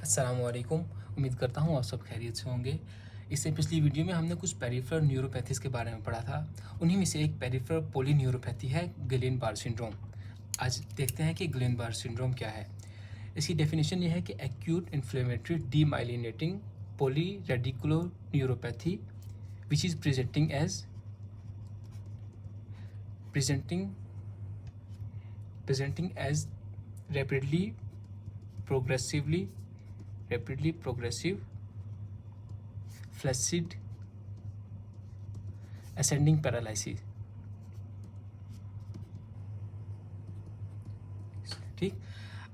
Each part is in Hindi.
अस्सलामुअलैकुम। उम्मीद करता हूँ आप सब खैरियत से होंगे। इससे पिछली वीडियो में हमने कुछ पेरिफेरल न्यूरोपैथीज़ के बारे में पढ़ा था। उन्हीं में से एक पेरिफेरल पोलीन्यूरोपैथी है, गिलेन-बार सिंड्रोम। आज देखते हैं कि गिलेन-बार सिंड्रोम क्या है। इसकी डेफिनेशन ये है कि acute inflammatory demyelinating polyradiculoneuropathy which is presenting as rapidly progressive flaccid ascending paralysis। ठीक।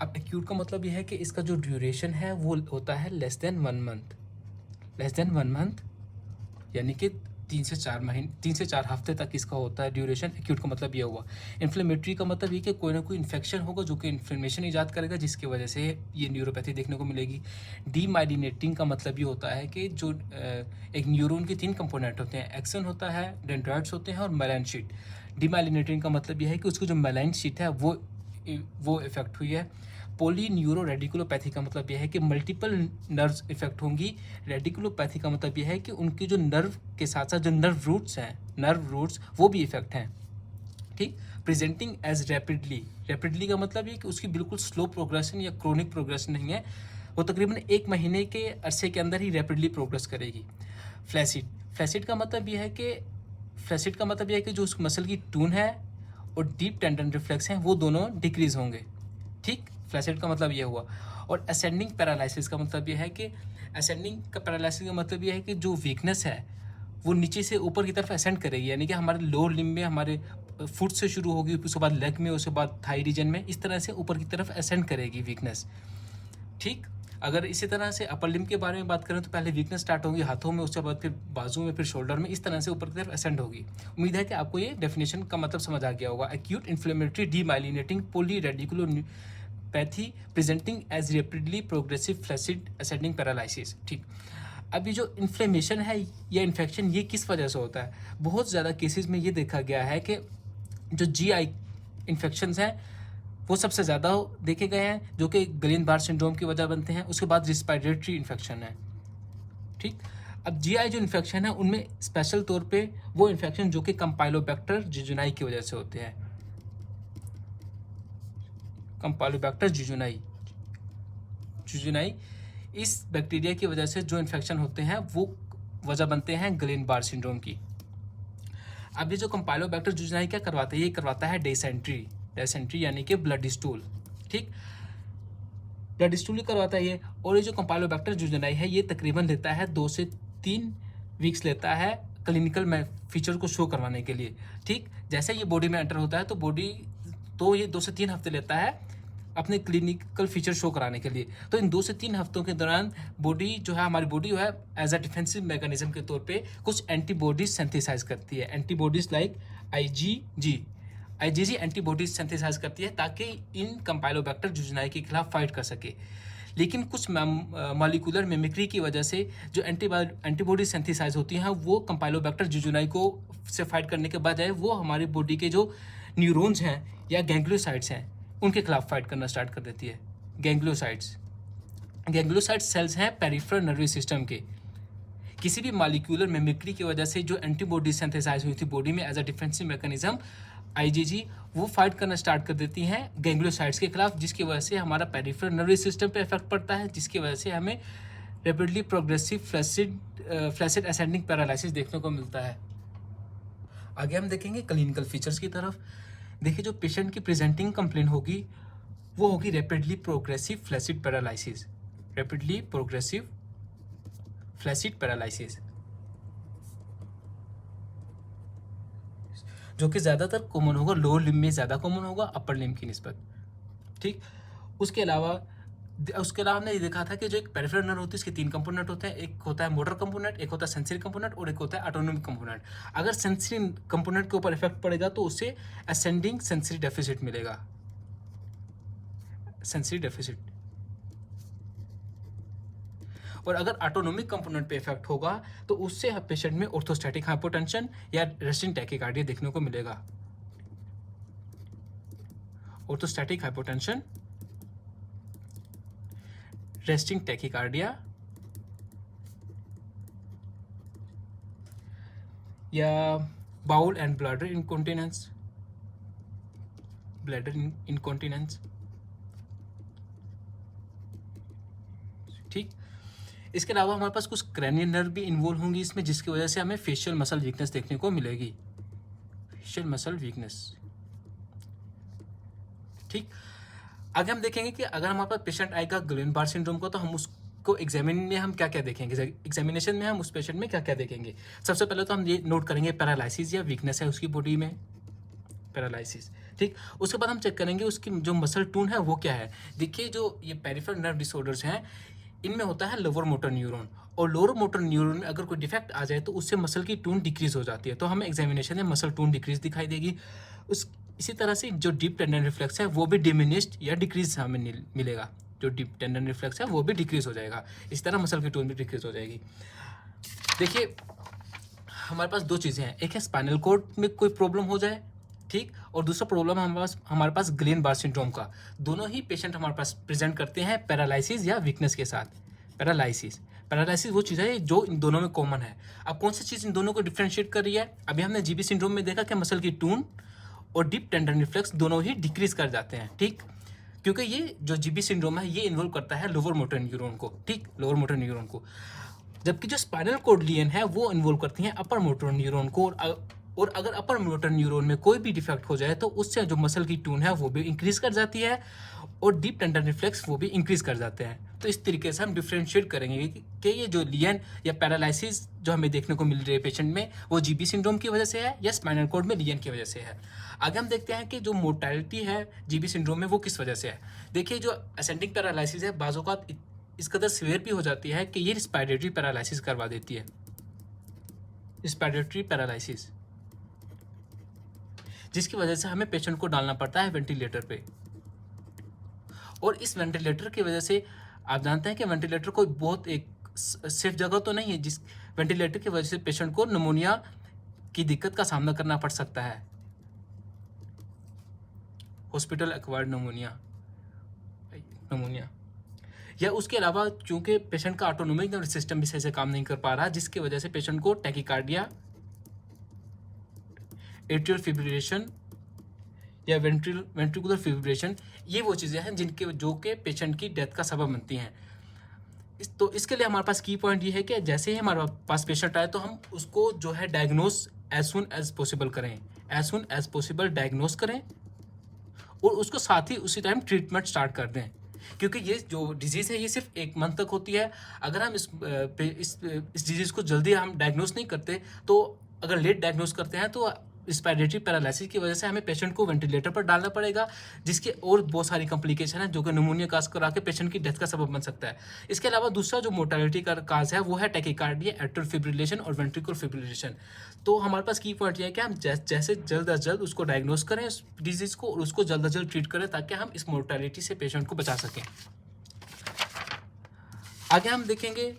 अब एक्यूट का मतलब यह है कि इसका जो ड्यूरेशन है वो होता है लेस देन वन मंथ, यानी कि 3 से 4 हफ्ते तक इसका होता है ड्यूरेशन। एक्यूट का मतलब ये हुआ। इन्फ्लेमेटरी का मतलब ये कि कोई ना कोई इन्फेक्शन होगा जो कि इन्फ्लेमेशन ईजाद करेगा, जिसकी वजह से ये न्यूरोपैथी देखने को मिलेगी। डीमाइलिनेटिंग का मतलब ये होता है कि जो एक न्यूरॉन के 3 कंपोनेंट होते हैं, एक्सन होता है, डेंड्राइट्स होते हैं और मेलाइन शीट। डीमाइलिनेटिंग का मतलब ये है कि उसकी जो मेलाइन शीट है वो इफेक्ट हुई है। पोली न्यूरो रेडिकुलोपैथी का मतलब यह है कि मल्टीपल नर्व्स इफेक्ट होंगी। रेडिकुलोपैथी का मतलब यह है कि उनकी जो नर्व के साथ साथ जो नर्व रूट्स वो भी इफेक्ट हैं। ठीक। प्रेजेंटिंग एज रैपिडली का मतलब ये कि उसकी बिल्कुल स्लो प्रोग्रेशन या क्रोनिक प्रोग्रेशन नहीं है, वो तकरीबन 1 महीने के अरसे के अंदर ही रैपिडली प्रोग्रेस करेगी। फ्लैसिड का मतलब यह है कि जो उस मसल की टून है और डीप टेंडन रिफ्लेक्स हैं वो दोनों डिक्रीज होंगे। ठीक। फ्लैसिड का मतलब यह हुआ। और असेंडिंग पैरालिसिस का मतलब यह है कि जो वीकनेस है वो नीचे से ऊपर की तरफ असेंड करेगी, यानी कि हमारे लोअर लिम्ब में, हमारे फुट से शुरू होगी, उसके बाद लेग में, उसके बाद थाई रीजन में, इस तरह से ऊपर की तरफ असेंड करेगी वीकनेस। ठीक। अगर इसी तरह से अपर लिम्ब के बारे में बात करें तो पहले वीकनेस स्टार्ट होगी हाथों में, उसके बाद फिर बाजू में, फिर शोल्डर में, इस तरह से ऊपर की तरफ असेंड होगी। उम्मीद है कि आपको ये डेफिनेशन का मतलब समझ आ गया होगा। Acute inflammatory demyelinating polyradiculopathy presenting as rapidly progressive flaccid ascending paralysis. ठीक। अब ये जो इन्फ्लेमेशन है या इन्फेक्शन, ये किस वजह से होता है? बहुत ज़्यादा केसेस में ये देखा गया है कि जो GI इन्फेक्शंस हैं वो सबसे ज़्यादा देखे गए हैं, जो कि गिलेन-बार सिंड्रोम की वजह बनते हैं। उसके बाद रिस्पिरेटरी इन्फेक्शन है। ठीक। अब GI जो इन्फेक्शन है उनमें स्पेशल तौर पे वो इन्फेक्शन जो कि कंपाइलोबैक्टर जिजुनाई की वजह से होते हैं। कंपाइलोबैक्टर जिजुनाई इस बैक्टीरिया की वजह से जो इन्फेक्शन होते हैं वो वजह बनते हैं गिलेन-बार सिंड्रोम की। अब ये जो कंपाइलोबैक्टर जिजुनाई क्या करवाता है? ये करवाता है डेसेंट्री यानी कि ब्लड स्टूल। ठीक। ब्लड स्टूल करवाता है ये। और ये जो कंपाइलोबैक्टर जिजुनाई है ये तकरीबन लेता है 2 से 3 वीक्स लेता है क्लिनिकल में फीचर को शो करवाने के लिए। ठीक। जैसे ये बॉडी में एंटर होता है तो ये 2 से 3 हफ्ते लेता है अपने क्लिनिकल फीचर शो कराने के लिए। तो इन 2 से 3 हफ्तों के दौरान हमारी बॉडी जो है एज अ डिफेंसिव मैकेनिज्म के तौर पे कुछ एंटीबॉडीज सिंथेसाइज करती है। Antibodies like IgG antibodies synthesise करती है ताकि इन कंपाइलोबैक्टर जिजुनाई के खिलाफ फाइट कर सके। लेकिन कुछ मॉलिक्यूलर मिमिक्री की वजह से जो एंटीबॉडी सिंथेसाइज होती हैं वो कंपाइलोबैक्टर जिजुनाई को से फाइट करने के बजाय वो हमारी बॉडी के जो न्यूरॉन्स हैं या गैंग्लियोसाइट्स हैं उनके खिलाफ फाइट करना स्टार्ट कर देती है। गैंग्लियोसाइट्स सेल्स हैं पेरिफेरल नर्वस सिस्टम के। किसी भी मॉलिक्यूलर मिमिक्री की वजह से जो एंटीबॉडी सिंथेसाइज हुई थी बॉडी में as a defensive mechanism IgG, वो फाइट करना स्टार्ट कर देती हैं गैंग्लियोसाइट्स के खिलाफ, जिसकी वजह से हमारा पेरिफेरल नर्वस सिस्टम पे इफेक्ट पड़ता है, जिसकी वजह से हमें rapidly progressive flaccid ascending paralysis देखने को मिलता है। आगे हम देखेंगे क्लिनिकल फीचर्स की तरफ। देखिए, जो पेशेंट की प्रेजेंटिंग कंप्लेन होगी वो होगी रैपिडली प्रोग्रेसिव फ्लैसिड पैरालिसिस, जो कि ज़्यादातर कॉमन होगा, लोअर लिम्ब में ज़्यादा कॉमन होगा अपर लिम्ब की निस्बत। ठीक। उसके अलावा हमने ये देखा था कि जो एक पेरिफेरल नर्व होती है इसके 3 कंपोनेंट होते हैं। एक होता है मोटर कंपोनेंट, एक होता है सेंसरी कंपोनेंट और एक होता है ऑटोनोमिक कंपोनेंट। अगर सेंसरी कंपोनेंट के ऊपर इफेक्ट पड़ेगा तो उससे असेंडिंग सेंसरी डेफिसिट मिलेगा। और अगर ऑटोनोमिक कंपोनेंट पे इफेक्ट होगा तो उससे पेशेंट में ऑर्थोस्टैटिक हाइपोटेंशन या रेस्टिंग टैकीकार्डिया देखने को मिलेगा। ऑर्थोस्टैटिक हाइपोटेंशन, रेस्टिंग टैकीकार्डिया या bowel and bladder incontinence, bladder incontinence. ठीक, इसके अलावा हमारे पास कुछ क्रैनियल नर्व भी इन्वॉल्व होंगी इसमें, जिसकी वजह से हमें फेशियल मसल वीकनेस देखने को मिलेगी, फेशियल मसल वीकनेस। ठीक, आगे हम देखेंगे कि अगर हमारे पास पेशेंट आएगा गुइलेन-बार सिंड्रोम को, तो हम उसको एग्जामिन में हम क्या क्या देखेंगे, एग्जामिनेशन में हम उस पेशेंट में क्या क्या देखेंगे। सबसे पहले तो हम ये नोट करेंगे पैरालिसिस या वीकनेस है उसकी बॉडी में, पैरालिसिस। ठीक, उसके बाद हम चेक करेंगे उसकी जो मसल टून है वो क्या है। देखिए जो ये पेरिफेरल नर्व डिसऑर्डर्स हैं, इनमें होता है लोअर मोटर न्यूरॉन, और लोअर मोटर न्यूरॉन में अगर कोई डिफेक्ट आ जाए तो उससे मसल की टून डिक्रीज हो जाती है, तो हमें एग्जामिनेशन में मसल टून डिक्रीज दिखाई देगी। इसी तरह से जो डीप टेंडन रिफ्लेक्स है वो भी डिमिनिश्ड या डिक्रीज हमें मिलेगा, जो डीप टेंडन रिफ्लेक्स है वो भी डिक्रीज हो जाएगा। इस तरह मसल की टोन भी डिक्रीज हो जाएगी। देखिए हमारे पास दो चीज़ें हैं, एक है स्पाइनल कॉर्ड में कोई प्रॉब्लम हो जाए, ठीक, और दूसरा प्रॉब्लम हमारे पास गुइलेन-बार सिंड्रोम का। दोनों ही पेशेंट हमारे पास प्रेजेंट करते हैं पैरालिसिस या वीकनेस के साथ। पैरालिसिस वो चीज़ है जो इन दोनों में कॉमन है। अब कौन सी चीज़ इन दोनों को डिफ्रेंशिएट कर रही है, अभी हमने जीबी सिंड्रोम में देखा कि मसल की टून और डीप टेंडन रिफ्लेक्स दोनों ही डिक्रीज कर जाते हैं। ठीक, क्योंकि ये जो जीबी सिंड्रोम है ये इन्वॉल्व करता है लोअर मोटर न्यूरॉन को, ठीक, लोअर मोटर न्यूरॉन को, जबकि जो स्पाइनल कॉर्ड लीन है वो इन्वॉल्व करती हैं अपर मोटर न्यूरॉन को। और अगर अपर मोटर न्यूरॉन में कोई भी डिफेक्ट हो जाए तो उससे जो मसल की टून है वो भी इंक्रीज कर जाती है और डीप टेंडन रिफ्लेक्स वो भी इंक्रीज कर जाते हैं। तो इस तरीके से हम डिफ्रेंशिएट करेंगे कि ये जो लियन या पैरालिसिस जो हमें देखने को मिल रही है पेशेंट में वो जीबी सिंड्रोम की वजह से है या स्पाइनल कॉर्ड में लियन की वजह से है। आगे हम देखते हैं कि जो मोर्टेलिटी है जीबी सिंड्रोम में वो किस वजह से है। देखिए जो असेंडिंग पैरालिसिस है बाज़ औक़ात इस कदर सीवियर भी हो जाती है कि ये रिस्पायरेटरी पैरालिसिस करवा देती है, रिस्पायरेटरी पैरालिसिस, जिसकी वजह से हमें पेशेंट को डालना पड़ता है वेंटिलेटर पे। और इस वेंटिलेटर की वजह से आप जानते हैं कि वेंटिलेटर कोई बहुत एक सेफ जगह तो नहीं है, जिस वेंटिलेटर की वजह से पेशेंट को निमोनिया की दिक्कत का सामना करना पड़ सकता है, हॉस्पिटल एक्वायर्ड निमोनिया, या उसके अलावा चूंकि पेशेंट का ऑटोनोमिक नर्वस सिस्टम भी सही से काम नहीं कर पा रहा, जिसकी वजह से पेशेंट को टैकीकार्डिया, एट्रियल फिब्रिलेशन या वेंट्रिकुलर फिब्रिलेशन, ये वो चीज़ें हैं जिनके जो कि पेशेंट की डेथ का सबब बनती हैं। तो इसके लिए हमारे पास की पॉइंट ये है कि जैसे ही हमारे पास पेशेंट आए तो हम उसको जो है diagnose as soon as possible करें, as soon as possible diagnose करें और उसको साथ ही उसी टाइम ट्रीटमेंट स्टार्ट कर दें, क्योंकि ये जो डिजीज़ है ये सिर्फ 1 मंथ तक होती है। अगर हम इस डिजीज़ को जल्दी हम डायग्नोस नहीं करते, तो अगर लेट डायग्नोस करते हैं तो रिस्पायरेटरी पैरालिसिस की वजह से हमें पेशेंट को वेंटिलेटर पर डालना पड़ेगा, जिसके और बहुत सारी कॉम्प्लिकेशन है जो कि निमोनिया काज करा के पेशेंट की डेथ का सबब बन सकता है। इसके अलावा दूसरा जो मोर्टेलिटी का काज है वो है टैकीकार्डिया, एट्रियल फिब्रिलेशन और वेंट्रिकुलर फिब्रिलेशन। तो हमारे पास की पॉइंट ये है कि हम जैसे जल्द अज जल्द उसको डायग्नोस करें इस डिजीज़ को और उसको जल्द अज जल्द ट्रीट करें ताकि हम इस मोर्टेलिटी से पेशेंट को बचा सकें। आगे हम देखेंगे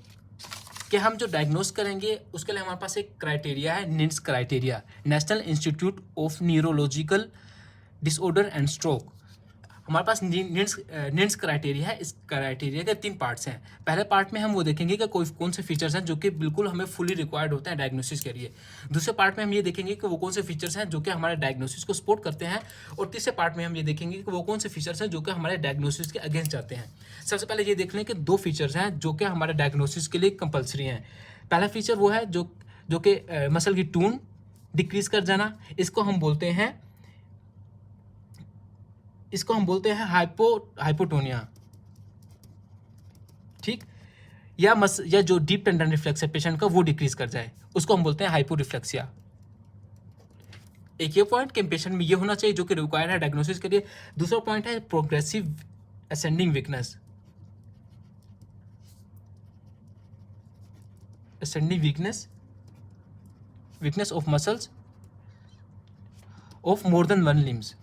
कि हम जो डायग्नोस करेंगे उसके लिए हमारे पास एक क्राइटेरिया है, NINDS criteria, National Institute of Neurological Disorder and Stroke. हमारे पास निन्स क्राइटेरिया है। इस क्राइटेरिया के 3 पार्ट्स हैं। पहले पार्ट में हम वो देखेंगे कि कौन से फीचर्स हैं जो कि बिल्कुल हमें फुली रिक्वायर्ड होते हैं डायग्नोसिस के लिए। दूसरे पार्ट में हम ये देखेंगे कि वो कौन से फीचर्स हैं जो कि हमारे डायग्नोसिस को सपोर्ट करते हैं, और तीसरे पार्ट में हम ये देखेंगे कि वो कौन से फीचर्स हैं जो कि हमारे डायग्नोसिस के अगेंस्ट जाते हैं। सबसे पहले ये देख लें कि 2 फीचर्स हैं जो कि हमारे डायग्नोसिस के लिए कंपलसरी हैं। पहला फीचर वो है जो कि मसल की टून डिक्रीज कर जाना, इसको हम बोलते हैं हाइपोटोनिया, ठीक, या जो डीप टेंडन रिफ्लेक्स है पेशेंट का वो डिक्रीज कर जाए, उसको हम बोलते हैं हाइपोरिफ्लेक्सिया। एक ये पॉइंट कि पेशेंट में ये होना चाहिए जो कि रिक्वायर्ड है डायग्नोसिस के लिए। दूसरा पॉइंट है progressive ascending weakness, weakness of muscles of more than 1 limbs,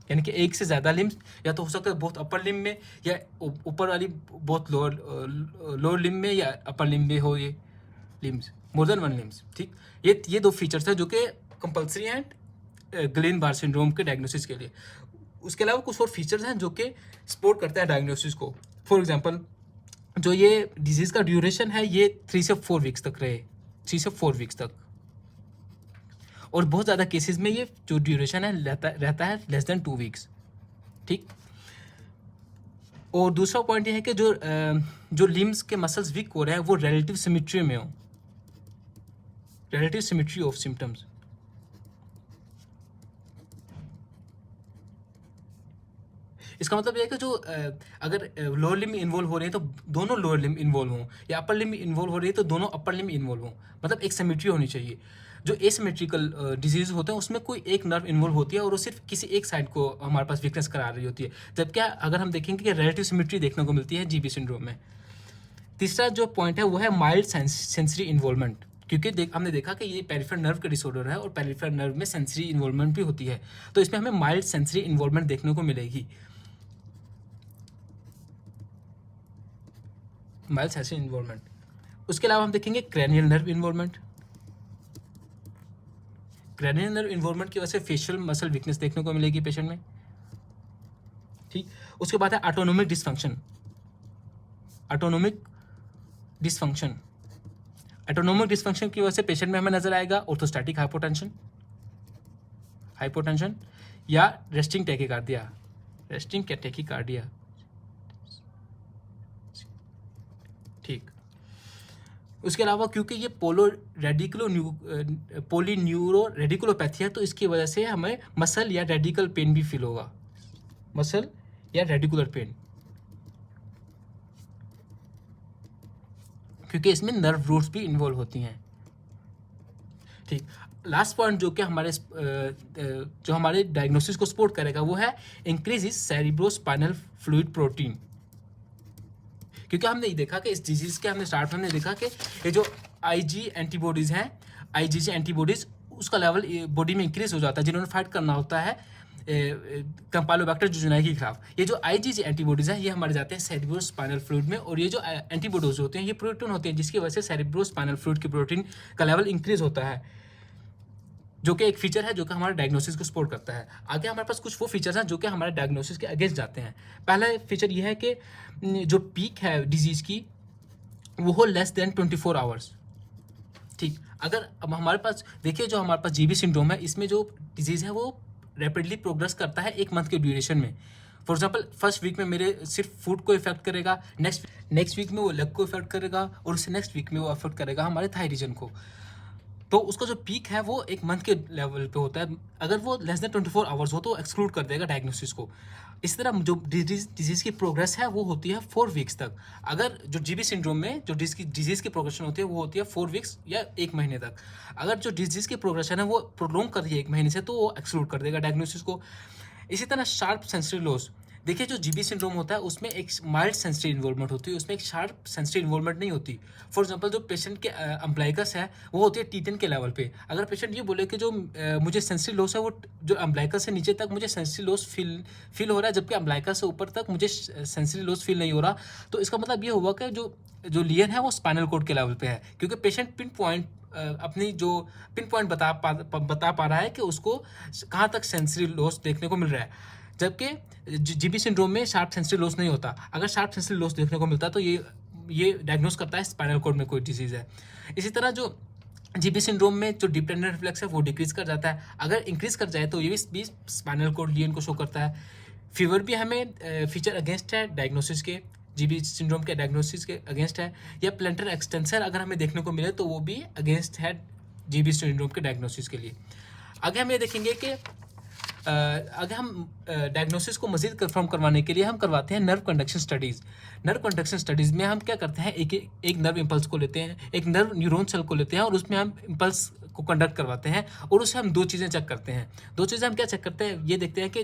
यानी कि एक से ज़्यादा लिम्स, या तो हो सकता है बहुत अपर लिम में या ऊपर वाली बहुत लोअर लिम में, या अपर लिम में हो ये लिम्स, मोर देन 1 लिम्स, ठीक। ये 2 फीचर्स हैं जो कि कंपलसरी हैं गुइलेन-बार सिंड्रोम के डायग्नोसिस के लिए। उसके अलावा कुछ और फीचर्स हैं जो कि सपोर्ट करते हैं डायग्नोसिस को। फॉर एग्जांपल जो ये डिजीज़ का ड्यूरेशन है ये 3 से 4 वीक्स तक रहे, 3 से 4 वीक्स तक। और बहुत ज़्यादा केसेस में ये जो ड्यूरेशन है रहता है लेस देन 2 वीक्स, ठीक। और दूसरा पॉइंट ये है कि जो लिम्स के मसल्स वीक हो रहे हैं वो रिलेटिव सिमेट्री में हो, रिलेटिव सिमेट्री ऑफ सिम्टम्स। इसका मतलब ये है कि जो अगर लोअर लिम्ब इन्वॉल्व हो रहे हैं तो दोनों लोअर लिम्ब इन्वॉल्व हों, या अपर लिम्ब इन्वॉल्व हो रही है तो दोनों अपर लिम्ब इन्वॉल्व हों, मतलब एक सिमेट्री होनी चाहिए। जो एसिमेट्रिकल डिजीज होते हैं उसमें कोई एक नर्व इन्वॉल्व होती है और वो सिर्फ किसी एक साइड को हमारे पास वीकनेस करा रही होती है, जबकि अगर हम देखेंगे कि रिलेटिव सिमेट्री देखने को मिलती है जीबी सिंड्रोम में। तीसरा जो पॉइंट है वो है माइल्ड सेंसरी इन्वॉल्वमेंट, क्योंकि हमने देखा कि ये पेरिफेरल नर्व का डिसऑर्डर है और पेरिफेरल नर्व में सेंसरी इन्वॉल्वमेंट भी होती है, तो इसमें हमें माइल्ड सेंसरी इन्वॉल्वमेंट देखने को मिलेगी, माइल्ड सेंसरी इन्वॉल्वमेंट। उसके अलावा हम देखेंगे cranial nerve involvement. Cranial nerve involvement की वजह से फेशियल मसल वीकनेस देखने को मिलेगी पेशेंट में, ठीक। उसके बाद है autonomic dysfunction. Autonomic dysfunction, autonomic dysfunction की वजह से पेशेंट में हमें नजर आएगा ऑर्थोस्टैटिक हाइपोटेंशन, हाइपोटेंशन या रेस्टिंग टैकीकार्डिया, रेस्टिंग टैकीकार्डिया, ठीक। उसके अलावा क्योंकि ये पोलीन्यूरो रेडिकुलोपैथी है तो इसकी वजह से हमें मसल या रेडिकल पेन भी फील होगा, मसल या रेडिकुलर पेन, क्योंकि इसमें नर्व रूट्स भी इन्वॉल्व होती हैं, ठीक। लास्ट पॉइंट जो कि हमारे डायग्नोसिस को सपोर्ट करेगा वो है increase is cerebrospinal fluid protein, क्योंकि हमने ये देखा कि इस डिजीज के हमने स्टार्ट में हमने देखा कि ये जो आईजी एंटीबॉडीज हैं, आईजीजी एंटीबॉडीज उसका लेवल बॉडी में इंक्रीज हो जाता है, जिन्होंने फाइट करना होता है कैम्पालोबैक्टर जूजुनाई के खिलाफ। ये जो आईजीजी एंटीबॉडीज हैं ये हमारे जाते हैं सेरिब्रोस्पाइनल फ्लूइड में, और ये जो एंटीबॉडीज होते हैं ये प्रोटीन होते हैं जिसकी वजह से सेरिब्रोस्पाइनल फ्लूइड की प्रोटीन का लेवल इंक्रीज होता है, जो कि एक फीचर है जो कि हमारे डायग्नोसिस को सपोर्ट करता है। आगे हमारे पास कुछ वो फीचर्स हैं जो कि हमारे डायग्नोसिस के अगेंस्ट जाते हैं। पहला फीचर ये है कि जो पीक है डिजीज़ की वो हो लेस देन 24 आवर्स, ठीक। अगर अब हमारे पास देखिए जो हमारे पास जीबी सिंड्रोम है इसमें जो डिजीज़ है वो रैपिडली प्रोग्रेस करता है 1 मंथ के ड्यूरेशन में। फॉर एग्जाम्पल फर्स्ट वीक में मेरे सिर्फ फूड को इफेक्ट करेगा, नेक्स्ट वीक में वो लेग को इफेक्ट करेगा, और उससे नेक्स्ट वीक में वो अफेक्ट करेगा हमारे थाई रीजन को। तो उसका जो पीक है वो 1 मंथ के लेवल पे होता है। अगर वो लेस देन 24 आवर्स हो तो एक्सक्लूड कर देगा डायग्नोसिस को। इस तरह जो डिजीज़ की प्रोग्रेस है वो होती है 4 वीक्स तक। अगर जो जीबी सिंड्रोम में जो डिजीज़ की प्रोग्रेशन होती है वो होती है 4 वीक्स या 1 महीने तक। अगर जो डिजीज़ की प्रोग्रेशन है वो प्रोलॉन्ग कर रही है 1 महीने से तो वो एक्सक्लूड कर देगा डायग्नोसिस को। इसी तरह शार्प सेंसरी लॉस, देखिए जो जीबी सिंड्रोम होता है उसमें एक माइल्ड सेंसरी इन्वॉल्वमेंट होती है, उसमें एक शार्प सेंसरी इन्वॉल्वमेंट नहीं होती। फॉर एग्जांपल जो पेशेंट के अम्ब्लाइकस है वो होती है टीटन के लेवल पे। अगर पेशेंट ये बोले कि जो मुझे सेंसरी लॉस है वो जो अम्ब्लाइकस से नीचे तक मुझे सेंसरी लॉस फील हो रहा है, जबकि अम्ब्लाइकस से ऊपर तक मुझे सेंसरी लॉस फील नहीं हो रहा, तो इसका मतलब ये हुआ कि जो लियन है वो स्पाइनल कॉर्ड के लेवल पे है, क्योंकि पेशेंट पिन पॉइंट अपनी जो पिन पॉइंट बता पा रहा है कि उसको कहाँ तक सेंसरी लॉस देखने को मिल रहा है, जबकि जीबी सिंड्रोम में शार्प सेंसरी लॉस नहीं होता। अगर शार्प सेंसरी लॉस देखने को मिलता है तो ये डायग्नोस करता है स्पाइनल कॉर्ड में कोई डिजीज़ है। इसी तरह जो जीबी सिंड्रोम में जो डिपेंडेंट रिफ्लेक्स है वो डिक्रीज कर जाता है, अगर इंक्रीज कर जाए तो ये भी स्पाइनल कॉर्ड लियन को शो करता है। फीवर भी हमें फीचर अगेंस्ट है डायग्नोसिस के, जीबी सिंड्रोम के डायग्नोसिस के अगेंस्ट है, या प्लेंटर एक्सटेंसर अगर हमें देखने को मिले तो वो भी अगेंस्ट है जीबी सिंड्रोम के डायग्नोसिस के लिए। आगे हम ये देखेंगे कि अगर हम डायग्नोसिस को मज़ीद कंफर्म करवाने के लिए हम करवाते हैं nerve conduction studies. Nerve conduction studies में हम क्या करते हैं, एक नर्व इम्पल्स को लेते हैं, एक नर्व न्यूरॉन सेल को लेते हैं और उसमें हम इम्पल्स को कंडक्ट करवाते हैं, और उससे हम 2 चीज़ें चेक करते हैं। 2 चीज़ें हम क्या चेक करते हैं, ये देखते हैं कि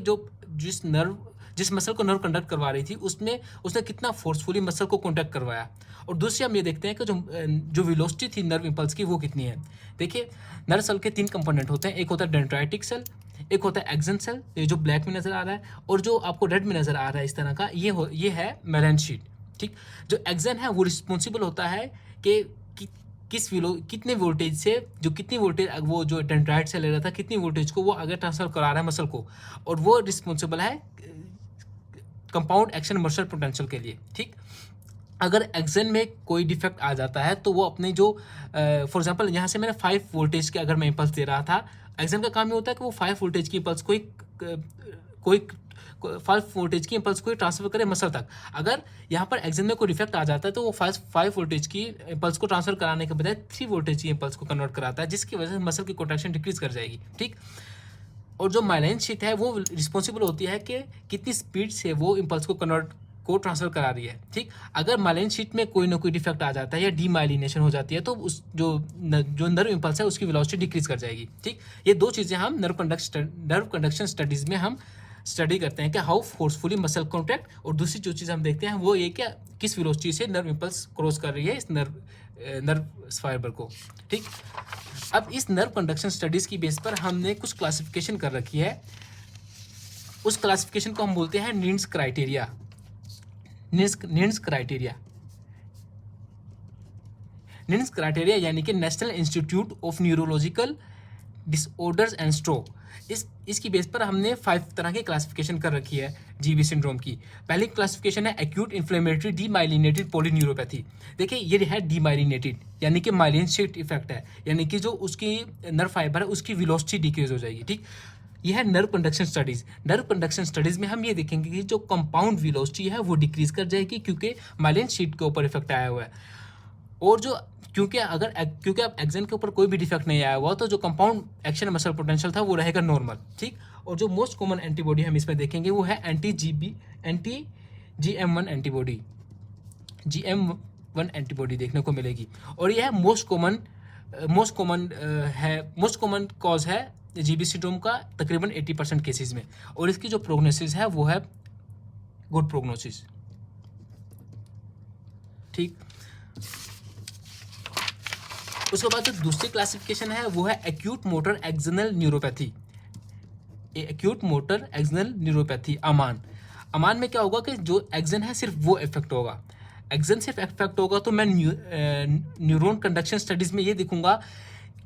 जिस मसल को नर्व कंडक्ट करवा रही थी उसने कितना फोर्सफुली मसल को कॉन्टैक्ट करवाया, और दूसरी हम ये देखते हैं कि जो वेलोसिटी थी नर्व इम्पल्स की वो कितनी है। देखिए नर्व सेल के 3 कंपोनेंट होते हैं, एक होता है डेंड्राइटिक सेल, एक होता है एक्सन सेल, ये जो ब्लैक में नजर आ रहा है, और जो आपको रेड में नजर आ रहा है इस तरह का, ये है मेलन शीट, ठीक। जो एक्सन है वो रिस्पॉन्सिबल होता है कि कितने वोल्टेज से कितनी वोल्टेज वो जो डेंड्राइट से ले रहा था कितनी वोल्टेज को वो आगे ट्रांसफर करा रहा है मसल को, और वो रिस्पॉन्सिबल है कंपाउंड एक्शन मसल पोटेंशियल के लिए। ठीक, अगर एक्सन में कोई डिफेक्ट आ जाता है तो वो अपने जो फॉर एग्जांपल यहाँ से मैंने 5 वोल्टेज के अगर मैं इम्पल्स दे रहा था, एक्सन का काम ये होता है कि वो 5 वोल्टेज की इम्पल्स कोई 5 वोल्टेज की इम्पल्स को ट्रांसफर करे मसल तक। अगर यहाँ पर एक्सन में कोई डिफेक्ट आ जाता है तो वो 5 वोल्टेज की इम्पल्स को ट्रांसफर कराने के बजाय 3 वोल्टेज की इम्पल्स को कन्वर्ट कराता है, जिसकी वजह से मसल की कॉन्ट्रैक्शन डिक्रीज कर जाएगी। ठीक, और जो माइलिन शीट है वो रिस्पॉन्सिबल होती है कि कितनी स्पीड से वो इम्पल्स को ट्रांसफर करा रही है। ठीक, अगर माइलिन शीट में कोई ना कोई डिफेक्ट आ जाता है या डीमाइलिनेशन हो जाती है तो उस जो नर्व इम्पल्स है उसकी वेलोसिटी डिक्रीज कर जाएगी। ठीक, ये दो चीज़ें हम नर्व कंडक्शन स्टडीज़ में हम स्टडी करते हैं कि हाउ फोर्सफुली मसल कॉन्ट्रैक्ट, और दूसरी जो चीज़ हम देखते हैं वो ये कि किस वेलोसिटी से नर्व इम्पल्स क्रॉस कर रही है इस नर्व फाइबर को। ठीक, अब इस नर्व कंडक्शन स्टडीज़ की बेस पर हमने कुछ क्लासिफिकेशन कर रखी है। उस क्लासिफिकेशन को हम बोलते हैं नीड्स क्राइटेरिया। नीड्स क्राइटेरिया यानी कि national Institute of neurological disorders and stroke, इसकी बेस पर हमने 5 तरह की क्लासिफिकेशन कर रखी है जीबी सिंड्रोम की। पहली क्लासिफिकेशन है एक्यूट इन्फ्लेमेटरी डीमाइलिनेटेड पॉलीन्यूरोपैथी। देखिए ये है डीमाइलिनेटेड यानी कि माइलिन शीट इफेक्ट है, यानी कि जो उसकी नर्व फाइबर है उसकी वेलोसिटी डिक्रीज हो जाएगी। ठीक, यह है nerve conduction studies. Nerve conduction studies में हम ये देखेंगे कि जो कंपाउंड वेलोसिटी है वो डिक्रीज कर जाएगी क्योंकि माइलिन शीट के ऊपर इफेक्ट आया हुआ है, और जो क्योंकि अब एक्सन के ऊपर कोई भी डिफेक्ट नहीं आया हुआ तो जो कंपाउंड एक्शन मसल पोटेंशियल था वो रहेगा नॉर्मल। ठीक, और जो मोस्ट कॉमन एंटीबॉडी हम इसमें देखेंगे वो है anti GM1 antibody, GM1 antibody देखने को मिलेगी, और यह मोस्ट कॉमन कॉज है जीबी सिंड्रोम का तकरीबन 80% केसेस में, और इसकी जो प्रोग्नोसिस है वो है गुड प्रोग्नोसिस। ठीक, उसके बाद जो दूसरी क्लासिफिकेशन है वो है acute motor axonal neuropathy. Acute motor axonal neuropathy, AMAN में क्या होगा कि जो एक्सन है सिर्फ वो इफेक्ट होगा। एक्सन सिर्फ इफेक्ट होगा तो मैं न्यूरॉन कंडक्शन स्टडीज़ में ये दिखूंगा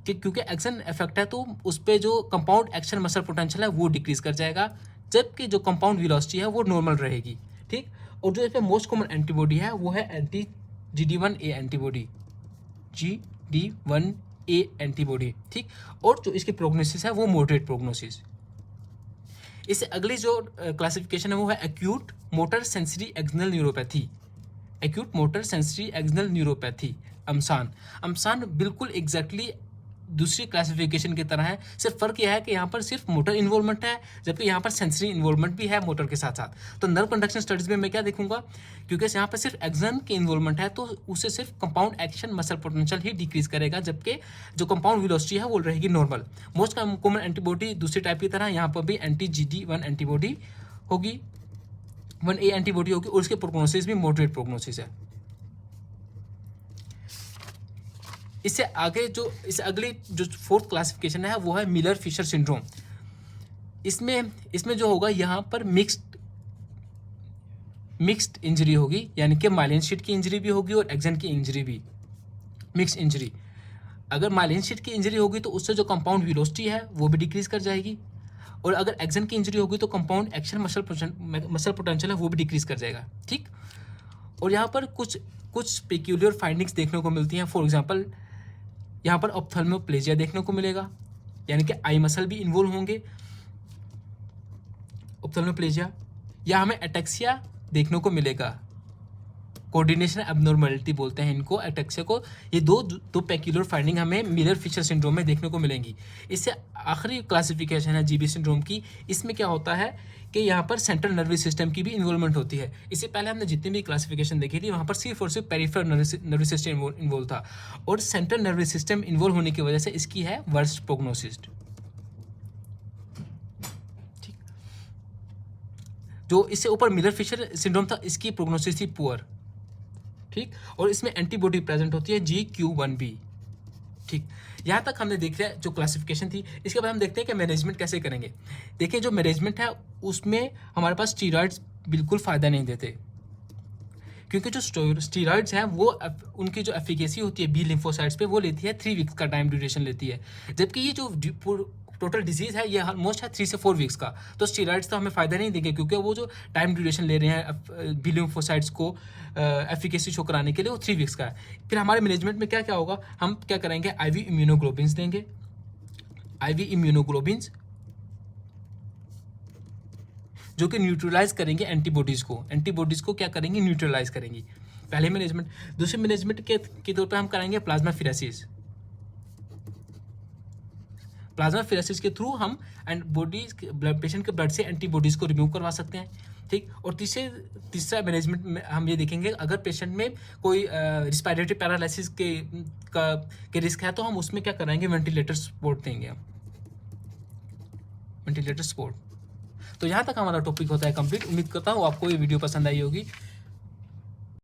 कि क्योंकि एक्सन इफेक्ट है तो उस पर जो कंपाउंड एक्शन मसल पोटेंशियल है वो डिक्रीज कर जाएगा, जबकि जो कंपाउंड वेलोसिटी है वो नॉर्मल रहेगी। ठीक, और जो इस पर मोस्ट कॉमन एंटीबॉडी है वो है anti GD1A antibody, GD1A antibody. ठीक, और जो इसकी प्रोग्नोसिस है वो मॉडरेट प्रोग्नोसिस। इससे अगली जो क्लासिफिकेशन है वो है acute motor sensory axonal neuropathy. Acute motor sensory axonal neuropathy, AMSAN बिल्कुल एग्जैक्टली दूसरी क्लासिफिकेशन की तरह है, सिर्फ फर्क यह है कि यहाँ पर सिर्फ मोटर इन्वॉल्वमेंट है जबकि यहाँ पर सेंसरी इन्वॉल्वमेंट भी है मोटर के साथ साथ। तो नर्व कंडक्शन स्टडीज में मैं क्या देखूंगा, क्योंकि यहाँ पर सिर्फ एक्सन की इन्वॉल्वमेंट है तो उससे सिर्फ कंपाउंड एक्शन मसल पोटेंशियल ही डिक्रीज करेगा, जबकि जो कंपाउंड वेलोसिटी है वो रहेगी नॉर्मल। मोस्ट कॉमन एंटीबॉडी दूसरी टाइप की तरह यहाँ पर भी एंटी GD1 एंटीबॉडी होगी, 1A एंटीबॉडी होगी, और उसके प्रोग्नोसिस भी मॉडरेट प्रोग्नोसिस है। इससे अगली जो फोर्थ क्लासिफिकेशन है वो है मिलर फिशर सिंड्रोम। इसमें जो होगा यहाँ पर मिक्स्ड इंजरी होगी, यानी कि माइलिन शीट की इंजरी भी होगी और एक्सन की इंजरी भी, मिक्स इंजरी। अगर माइलिन शीट की इंजरी होगी तो उससे जो कंपाउंड वेलोसिटी है वो भी डिक्रीज कर जाएगी, और अगर एक्सन की इंजरी होगी तो कंपाउंड एक्शन मसल पोटेंशियल है वो भी डिक्रीज कर जाएगा। ठीक, और यहाँ पर कुछ पेक्यूलियर फाइंडिंग्स देखने को मिलती हैं। फॉर एग्जांपल यहाँ पर ऑप्थेल्मोप्लेजिया देखने को मिलेगा, यानी कि आई मसल भी इन्वॉल्व होंगे ऑप्थेल्मोप्लेजिया, या हमें एटेक्सिया देखने को मिलेगा, कोऑर्डिनेशन एबनॉर्मलिटी बोलते हैं इनको, एटेक्सिया को। ये दो पेक्यूलर फाइंडिंग हमें मिलर फिशर सिंड्रोम में देखने को मिलेंगी। इससे आखिरी क्लासिफिकेशन है जीबी सिंड्रोम की। इसमें क्या होता है कि यहाँ पर सेंट्रल नर्वस सिस्टम की भी इन्वॉल्वमेंट होती है। इससे पहले हमने जितनी भी क्लासिफिकेशन देखी थी वहाँ पर सिर्फ और सिर्फ पेरिफेरल नर्वस सिस्टम इन्वॉल्व था, और सेंट्रल नर्वस सिस्टम इन्वॉल्व होने की वजह से इसकी है वर्स्ट प्रोग्नोसिस। ठीक, जो इससे ऊपर मिलर फिशर सिंड्रोम था इसकी प्रोग्नोसिस थी पुअर। ठीक, और इसमें एंटीबॉडी प्रेजेंट होती है GQ1B। ठीक, यहाँ तक हमने देख लिया जो क्लासिफिकेशन थी। इसके बाद हम देखते हैं कि मैनेजमेंट कैसे करेंगे। देखिए जो मैनेजमेंट है उसमें हमारे पास स्टीरॉइड्स बिल्कुल फ़ायदा नहीं देते, क्योंकि जो स्टीरॉइड्स हैं वो उनकी जो एफिकेसी होती है बी लिम्फोसाइट्स पे वो लेती है 3 वीक्स का टाइम ड्यूरेशन लेती है, जबकि ये जो टोटल डिजीज़ है ये ऑलमोस्ट है 3 से 4 वीक्स का। तो स्टीरॉइड्स तो हमें फ़ायदा नहीं देंगे, क्योंकि वो जो टाइम ड्यूरेशन ले रहे हैं बी लिम्फोसाइट्स को एफिकेसी शो कराने के लिए, वो 3 वीक्स का है। फिर हमारे मैनेजमेंट में क्या क्या होगा, हम क्या करेंगे, आईवी इम्यूनोग्लोबिन्स देंगे। आईवी इम्यूनोग्लोबिन्स जो कि न्यूट्रलाइज करेंगे एंटीबॉडीज़ को क्या करेंगे, न्यूट्रलाइज करेंगी, पहले मैनेजमेंट। दूसरे मैनेजमेंट के तौर पे हम कराएंगे प्लाज्माफेरेसिस। प्लाज्माफेरेसिस के थ्रू हम ब्लड पेशेंट के ब्लड से एंटीबॉडीज़ को रिमूव करवा सकते हैं, ठीक। और तीसरा मैनेजमेंट में हम ये देखेंगे, अगर पेशेंट में कोई रिस्पायरेटरी पैरालिसिस के रिस्क है तो हम उसमें क्या कराएंगे, वेंटिलेटर सपोर्ट देंगे हम, वेंटिलेटर सपोर्ट। तो यहाँ तक हमारा टॉपिक होता है कंप्लीट। उम्मीद करता हूँ आपको ये वीडियो पसंद आई होगी।